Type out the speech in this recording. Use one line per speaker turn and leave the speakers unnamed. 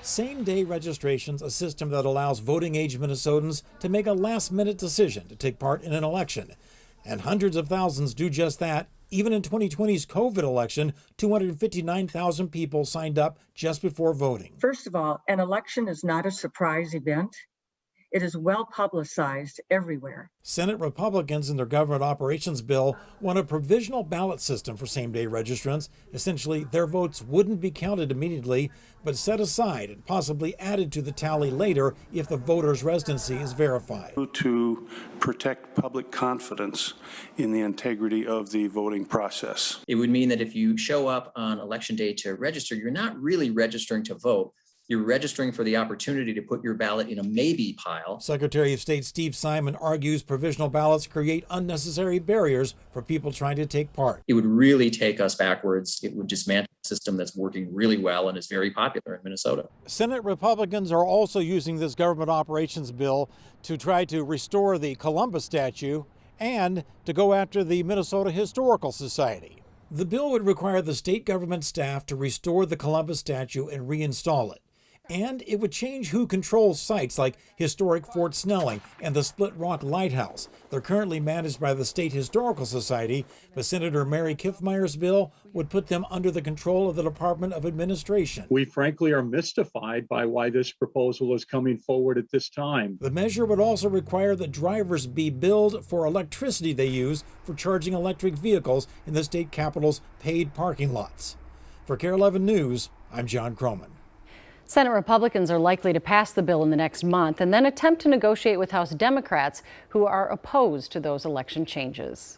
Same-day registration's a system that allows voting age Minnesotans to make a last-minute decision to take part in an election. And hundreds of thousands do just that. Even in 2020's COVID election, 259,000 people signed up just before voting.
First of all, an election is not a surprise event. It is well publicized everywhere.
Senate Republicans in their government operations bill want a provisional ballot system for same-day registrants. Essentially, their votes wouldn't be counted immediately, but set aside and possibly added to the tally later if the voter's residency is verified.
To protect public confidence in the integrity of the voting process.
It would mean that if you show up on election day to register, you're not really registering to vote. You're registering for the opportunity to put your ballot in a maybe pile.
Secretary of State Steve Simon argues provisional ballots create unnecessary barriers for people trying to take part.
It would really take us backwards. It would dismantle a system that's working really well and is very popular in Minnesota.
Senate Republicans are also using this government operations bill to try to restore the Columbus statue and to go after the Minnesota Historical Society. The bill would require the state government staff to restore the Columbus statue and reinstall it. And it would change who controls sites like historic Fort Snelling and the Split Rock Lighthouse. They're currently managed by the State Historical Society, but Senator Mary Kiffmeyer's bill would put them under the control of the Department of Administration.
We frankly are mystified by why this proposal is coming forward at this time.
The measure would also require that drivers be billed for electricity they use for charging electric vehicles in the state capitol's paid parking lots. For KARE 11 News, I'm John Croman.
Senate Republicans are likely to pass the bill in the next month and then attempt to negotiate with House Democrats who are opposed to those election changes.